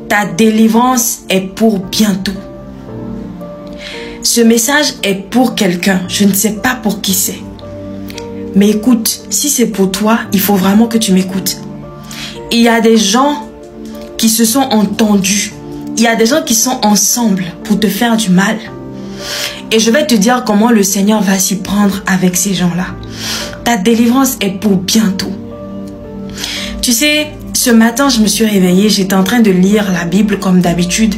Ta délivrance est pour bientôt. Ce message est pour quelqu'un. Je ne sais pas pour qui c'est. Mais écoute, si c'est pour toi, il faut vraiment que tu m'écoutes. Il y a des gens qui se sont entendus. Il y a des gens qui sont ensemble pour te faire du mal. Et je vais te dire comment le Seigneur va s'y prendre avec ces gens-là. Ta délivrance est pour bientôt. Tu sais, ce matin, je me suis réveillée. J'étais en train de lire la Bible comme d'habitude.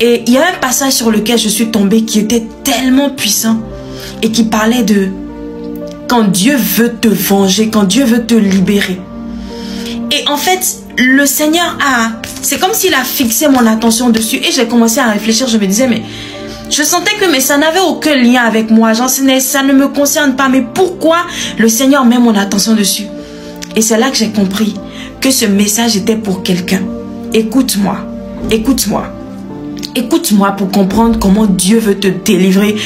Et il y a un passage sur lequel je suis tombée qui était tellement puissant et qui parlait de quand Dieu veut te venger, quand Dieu veut te libérer. Et en fait, le Seigneur c'est comme s'il a fixé mon attention dessus. Et j'ai commencé à réfléchir, je me disais, mais je sentais que ça n'avait aucun lien avec moi. Genre, ça ne me concerne pas. Mais pourquoi le Seigneur met mon attention dessus? Et c'est là que j'ai compris que ce message était pour quelqu'un. Écoute-moi, écoute-moi. Écoute-moi pour comprendre comment Dieu veut te délivrer,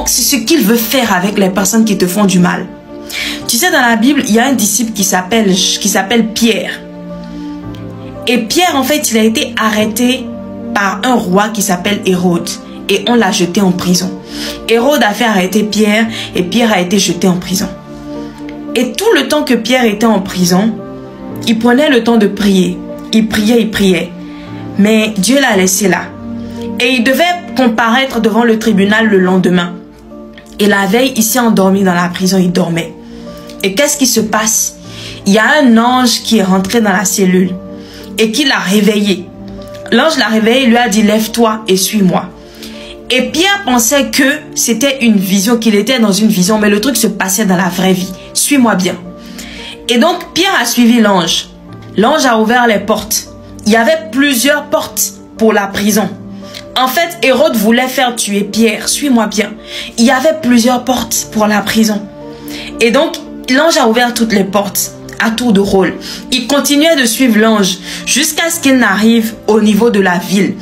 c'est ce qu'il veut faire avec les personnes qui te font du mal. Tu sais, dans la Bible, il y a un disciple qui s'appelle Pierre. Et Pierre, en fait, il a été arrêté par un roi qui s'appelle Hérode. Et on l'a jeté en prison. Hérode a fait arrêter Pierre et Pierre a été jeté en prison. Et tout le temps que Pierre était en prison, il prenait le temps de prier. Il priait. Mais Dieu l'a laissé là. Et il devait comparaître devant le tribunal le lendemain. Et la veille, il s'est endormi dans la prison, il dormait. Et qu'est-ce qui se passe? Il y a un ange qui est rentré dans la cellule et qui l'a réveillé. L'ange l'a réveillé, il lui a dit, lève-toi et suis-moi. Et Pierre pensait que c'était une vision, qu'il était dans une vision, mais le truc se passait dans la vraie vie. Suis-moi bien. Et donc, Pierre a suivi l'ange. L'ange a ouvert les portes. Il y avait plusieurs portes pour la prison. En fait, Hérode voulait faire tuer Pierre. Suis-moi bien. Il y avait plusieurs portes pour la prison. Et donc, l'ange a ouvert toutes les portes à tour de rôle. Il continuait de suivre l'ange jusqu'à ce qu'il n'arrive au niveau de la ville.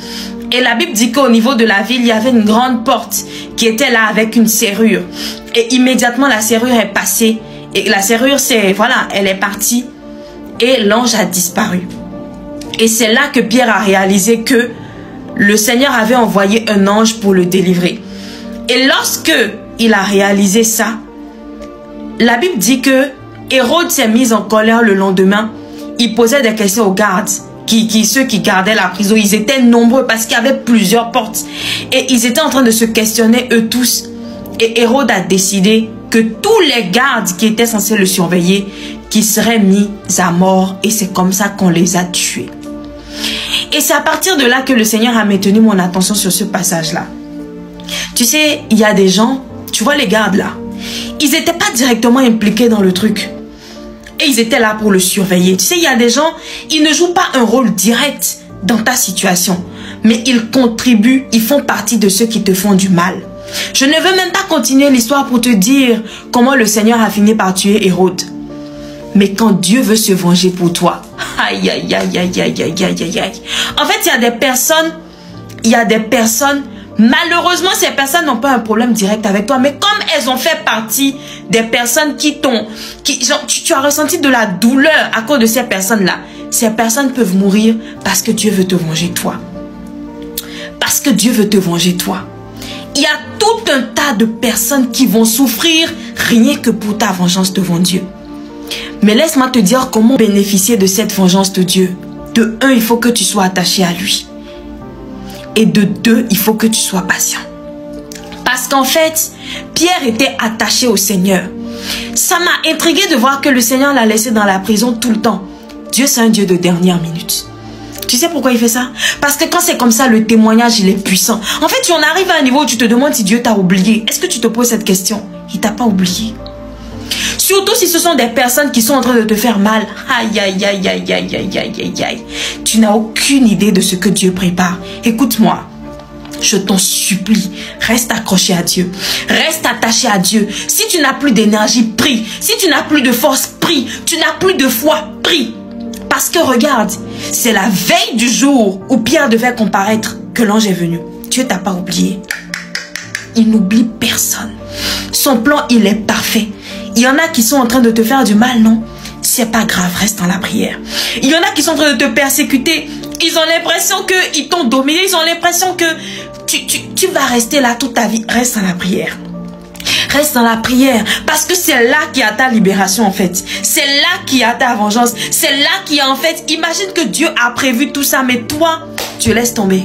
Et la Bible dit qu'au niveau de la ville, il y avait une grande porte qui était là avec une serrure. Et immédiatement, la serrure est passée. Et la serrure, elle est partie. Et l'ange a disparu. Et c'est là que Pierre a réalisé que le Seigneur avait envoyé un ange pour le délivrer. Et lorsque il a réalisé ça, la Bible dit que Hérode s'est mis en colère le lendemain. Il posait des questions aux gardes, ceux qui gardaient la prison. Ils étaient nombreux parce qu'il y avait plusieurs portes. Et ils étaient en train de se questionner eux tous. Et Hérode a décidé que tous les gardes qui étaient censés le surveiller, qui seraient mis à mort. Et c'est comme ça qu'on les a tués. Et c'est à partir de là que le Seigneur a maintenu mon attention sur ce passage-là. Tu sais, il y a des gens, tu vois les gardes là, ils n'étaient pas directement impliqués dans le truc. Et ils étaient là pour le surveiller. Tu sais, il y a des gens, ils ne jouent pas un rôle direct dans ta situation. Mais ils contribuent, ils font partie de ceux qui te font du mal. Je ne veux même pas continuer l'histoire pour te dire comment le Seigneur a fini par tuer Hérode. Mais quand Dieu veut se venger pour toi, aïe, aïe, aïe, aïe, aïe, aïe, aïe, aïe. En fait, il y a des personnes, malheureusement, ces personnes n'ont pas un problème direct avec toi, mais comme elles ont fait partie des personnes tu as ressenti de la douleur à cause de ces personnes-là, ces personnes peuvent mourir parce que Dieu veut te venger toi. Parce que Dieu veut te venger toi. Il y a tout un tas de personnes qui vont souffrir rien que pour ta vengeance devant Dieu. Mais laisse-moi te dire comment bénéficier de cette vengeance de Dieu. De un, il faut que tu sois attaché à lui. Et de deux, il faut que tu sois patient. Parce qu'en fait, Pierre était attaché au Seigneur. Ça m'a intrigué de voir que le Seigneur l'a laissé dans la prison tout le temps. Dieu, c'est un Dieu de dernière minute. Tu sais pourquoi il fait ça? Parce que quand c'est comme ça, le témoignage, il est puissant. En fait, tu en arrives à un niveau où tu te demandes si Dieu t'a oublié. Est-ce que tu te poses cette question? Il t'a pas oublié. Surtout si ce sont des personnes qui sont en train de te faire mal. Aïe, aïe, aïe, aïe, aïe, aïe, aïe, aïe, aïe. Tu n'as aucune idée de ce que Dieu prépare. Écoute-moi. Je t'en supplie, reste accroché à Dieu. Reste attaché à Dieu. Si tu n'as plus d'énergie, prie. Si tu n'as plus de force, prie. Tu n'as plus de foi, prie. Parce que regarde, c'est la veille du jour où Pierre devait comparaître que l'ange est venu. Dieu t'a pas oublié. Il n'oublie personne. Son plan, il est parfait. Il y en a qui sont en train de te faire du mal, non? C'est pas grave, reste dans la prière. Il y en a qui sont en train de te persécuter Ils ont l'impression qu'ils t'ont dominé. Ils ont l'impression que tu vas rester là toute ta vie. Reste dans la prière. Reste dans la prière. Parce que c'est là qu'il y a ta libération en fait. C'est là qu'il y a ta vengeance. C'est là qu'il y a en fait... Imagine que Dieu a prévu tout ça. Mais toi, tu laisses tomber.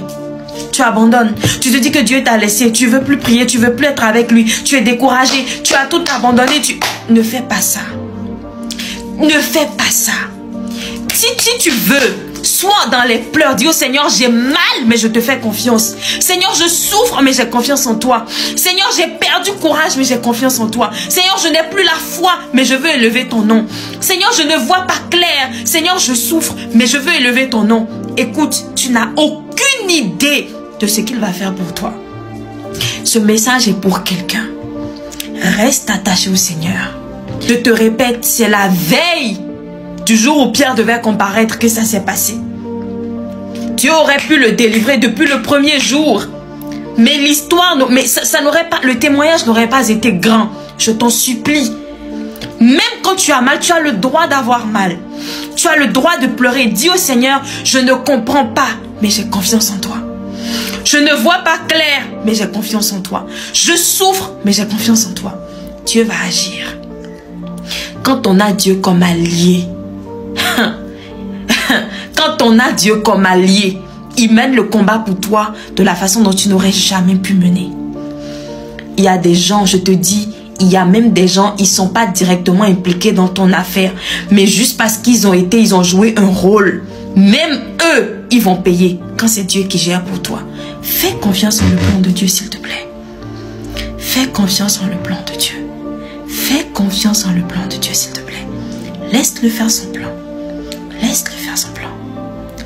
Tu abandonnes. Tu te dis que Dieu t'a laissé. Tu veux plus prier. Tu veux plus être avec lui. Tu es découragé. Tu as tout abandonné. Ne fais pas ça. Ne fais pas ça. Si tu veux, sois dans les pleurs. Dis au Seigneur, j'ai mal, mais je te fais confiance. Seigneur, je souffre, mais j'ai confiance en toi. Seigneur, j'ai perdu courage, mais j'ai confiance en toi. Seigneur, je n'ai plus la foi, mais je veux élever ton nom. Seigneur, je ne vois pas clair. Seigneur, je souffre, mais je veux élever ton nom. Écoute, tu n'as aucune idée de ce qu'il va faire pour toi. Ce message est pour quelqu'un. Reste attaché au Seigneur. Je te répète, c'est la veille du jour où Pierre devait comparaître que ça s'est passé. Dieu aurait pu le délivrer depuis le premier jour. Mais l'histoire, ça n'aurait pas, le témoignage n'aurait pas été grand. Je t'en supplie. Même quand tu as mal, tu as le droit d'avoir mal. Tu as le droit de pleurer. Dis au Seigneur, je ne comprends pas, mais j'ai confiance en toi. Je ne vois pas clair, mais j'ai confiance en toi. Je souffre, mais j'ai confiance en toi. Dieu va agir. Quand on a Dieu comme allié, quand on a Dieu comme allié, il mène le combat pour toi de la façon dont tu n'aurais jamais pu mener. Il y a des gens, je te dis, il y a même des gens, ils ne sont pas directement impliqués dans ton affaire, mais juste parce qu'ils ont joué un rôle. Même eux, ils vont payer quand c'est Dieu qui gère pour toi. Fais confiance en le plan de Dieu, s'il te plaît. Fais confiance en le plan de Dieu. Fais confiance en le plan de Dieu, s'il te plaît. Laisse-le faire son plan. Laisse-le faire son plan.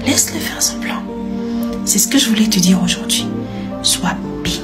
Laisse-le faire son plan. C'est ce que je voulais te dire aujourd'hui. Sois béni.